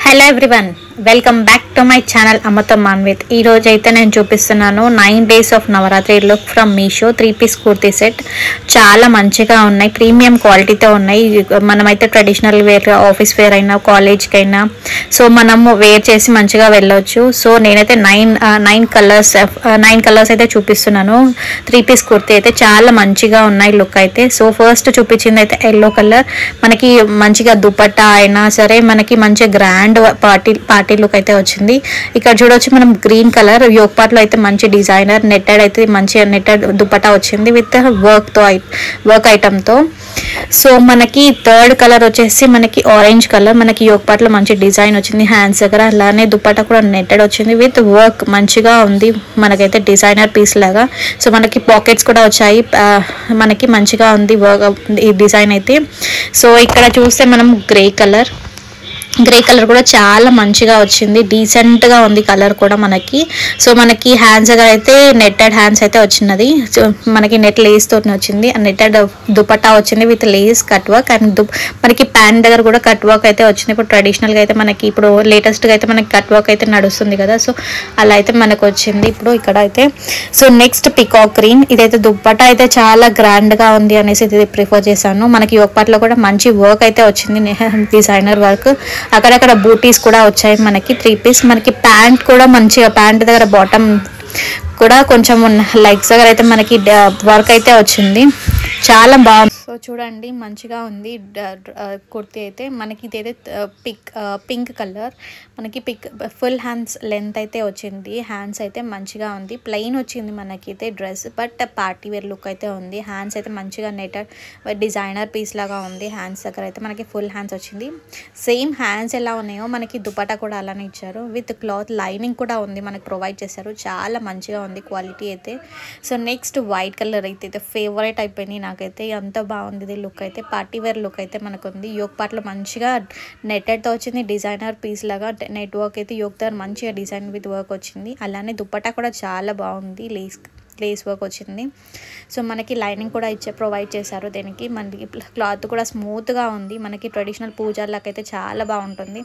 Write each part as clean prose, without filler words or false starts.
Hello everyone, welcome back to my channel Amrutham Manvith. ఈ రోజు అయితే నేను చూపిస్తున్నాను 9 days of Navratri look from Meesho 3-piece kurti set. చాలా మంచిగా ఉన్నాయి, ప్రీమియం క్వాలిటీతో ఉన్నాయి. మనమైతే ట్రెడిషనల్ వేర్, ఆఫీస్ వేర్ అయినా, కాలేజ్కి అయినా సో మనము వేర్ చేసి మంచిగా వెళ్ళొచ్చు. సో నేనైతే నైన్ కలర్స్ అయితే చూపిస్తున్నాను. 3-piece కుర్తీ అయితే చాలా మంచిగా ఉన్నాయి లుక్ అయితే. సో ఫస్ట్ చూపించింది అయితే ఎల్లో కలర్. మనకి మంచిగా దుపట్టా అయినా సరే మనకి మంచిగా గ్రాండ్ పార్టీ లుక్ అయితే వచ్చింది. ఇక్కడ చూడొచ్చు మనం గ్రీన్ కలర్ యోగ్ పార్ట్ లో అయితే మంచి డిజైనర్ నెట్టెడ్ అయితే మంచి నెట్టెడ్ దుపట్టా వచ్చింది విత్ వర్క్ ఐటమ్ తో. సో మనకి థర్డ్ కలర్ వచ్చేసి మనకి ఆరెంజ్ కలర్, మనకి యోగ్ పార్ట్ లో మంచి డిజైన్ వచ్చింది హ్యాండ్స్ దగ్గర. అలానే దుపట్టా కూడా నెట్టెడ్ వచ్చింది విత్ వర్క్ మంచిగా ఉంది, మనకైతే డిజైనర్ పీస్ లాగా. సో మనకి పాకెట్స్ కూడా వచ్చాయి, మనకి మంచిగా ఉంది వర్క్ ఈ డిజైన్ అయితే. సో ఇక్కడ చూస్తే మనం గ్రే కలర్ కూడా చాలా మంచిగా వచ్చింది, డీసెంట్ గా ఉంది కలర్ కూడా మనకి. సో మనకి హ్యాండ్స్ దగ్గర అయితే నెట్టెడ్ హ్యాండ్స్ అయితే వచ్చినది. సో మనకి నెట్ లేస్ తోటి వచ్చింది, నెట్టెడ్ దుపట్టా వచ్చింది with lace cut work. And మనకి ప్యాంట్ దగ్గర కూడా కట్ వర్క్ అయితే వచ్చింది. ఇప్పుడు ట్రెడిషనల్ గా అయితే మనకి ఇప్పుడు లేటెస్ట్ గా అయితే మనకి కట్ వర్క్ అయితే నడుస్తుంది కదా, సో అలా అయితే మనకు వచ్చింది ఇప్పుడు ఇక్కడ అయితే. సో నెక్స్ట్ పికాక్ గ్రీన్, ఇదైతే దుపట్టా అయితే చాలా గ్రాండ్ గా ఉంది అనేసి ఇది ప్రిఫర్ చేశాను. మనకి యోగ్ పార్ట్ లో కూడా మంచి వర్క్ అయితే వచ్చింది, డిజైనర్ వర్క్. అక్కడక్కడ బూటీస్ కూడా వచ్చాయి మనకి 3-piece. మనకి ప్యాంట్ కూడా మంచిగా, ప్యాంట్ దగ్గర బాటమ్ కూడా కొంచెం లెగ్స్ దగ్గర అయితే మనకి వర్క్ అయితే వచ్చింది, చాలా బాగుంది. సో చూడండి మంచిగా ఉంది కుర్తీ అయితే. మనకి ఇదైతే పింక్ కలర్, మనకి ఫుల్ హ్యాండ్స్ లెంత్ అయితే వచ్చింది. హ్యాండ్స్ అయితే మంచిగా ఉంది, ప్లెయిన్ వచ్చింది మనకైతే dress, but party wear look అయితే ఉంది. హ్యాండ్స్ అయితే మంచిగా నెటెడ్ డిజైనర్ పీస్ లాగా ఉంది. హ్యాండ్స్ దగ్గర అయితే మనకి ఫుల్ హ్యాండ్స్ వచ్చింది. సేమ్ హ్యాండ్స్ ఎలా ఉన్నాయో మనకి దుపట్టా కూడా అలానే ఇచ్చారు విత్ క్లాత్ లైనింగ్ కూడా ఉంది, మనకి ప్రొవైడ్ చేశారు. చాలా మంచిగా ఉంది క్వాలిటీ అయితే. సో నెక్స్ట్ వైట్ కలర్ అయితే ఫేవరెట్ అయిపోయింది నాకైతే, అంత బాగుంది లుక్ అయితే. పార్టీ వేర్ లుక్ అయితే మనకు ఉంది. యోగ్ పార్ట్ లో మంచిగా నెట్టెడ్తో వచ్చింది, డిజైనర్ పీస్ లాగా నెట్ వర్క్ అయితే యోగ్ దగ్గర మంచిగా డిజైన్ విత్ వర్క్ వచ్చింది. అలానే దుపట్టా కూడా చాలా బాగుంది, లేస్ వర్క్ వచ్చింది. సో మనకి లైనింగ్ కూడా ప్రొవైడ్ చేశారు దీనికి. మనకి క్లాత్ కూడా స్మూత్గా ఉంది, మనకి ట్రెడిషనల్ పూజలకు అయితే చాలా బాగుంటుంది.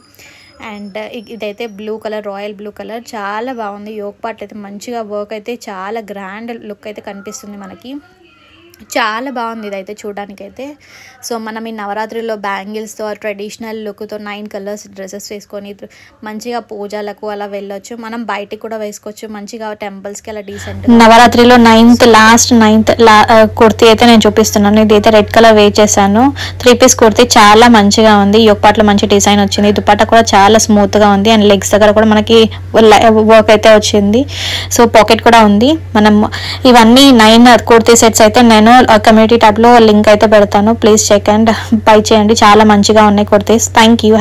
అండ్ ఇదైతే blue colour, royal blue colour, చాలా బాగుంది. యోగ్ పార్ట్ అయితే మంచిగా వర్క్ అయితే చాలా గ్రాండ్ లుక్ అయితే కనిపిస్తుంది మనకి, చాలా బాగుంది ఇదైతే చూడడానికైతే. సో మనం ఈ నవరాత్రిలో బ్యాంగిల్స్తో ట్రెడిషనల్ లుక్తో 9 కలర్స్ డ్రెస్సెస్ వేసుకొని మంచిగా పూజలకు అలా వెళ్ళొచ్చు. మనం బయటికి కూడా వేసుకోవచ్చు మంచిగా, టెంపుల్స్కి అలా డీసెంట్. నవరాత్రిలో లాస్ట్ నైన్త్ కుర్తీ అయితే నేను చూపిస్తున్నాను. ఇదైతే రెడ్ కలర్ వేర్ చేశాను. 3-piece కుర్తీ చాలా మంచిగా ఉంది. యోగ్ పార్ట్ లో మంచి డిజైన్ వచ్చింది, దుపట్టా కూడా చాలా స్మూత్ గా ఉంది. అండ్ లెగ్స్ దగ్గర కూడా మనకి వర్క్ అయితే వచ్చింది. సో పాకెట్ కూడా ఉంది. మనం ఇవన్నీ 9 కుర్తీ సెట్స్ అయితే నేను కమ్యూనిటీ ట్యాబ్ లో లింక్ అయితే పెడతాను, ప్లీజ్ చెక్ అండ్ బై చేయండి. చాలా మంచిగా ఉన్నాయి కుర్తీస్. Thank you.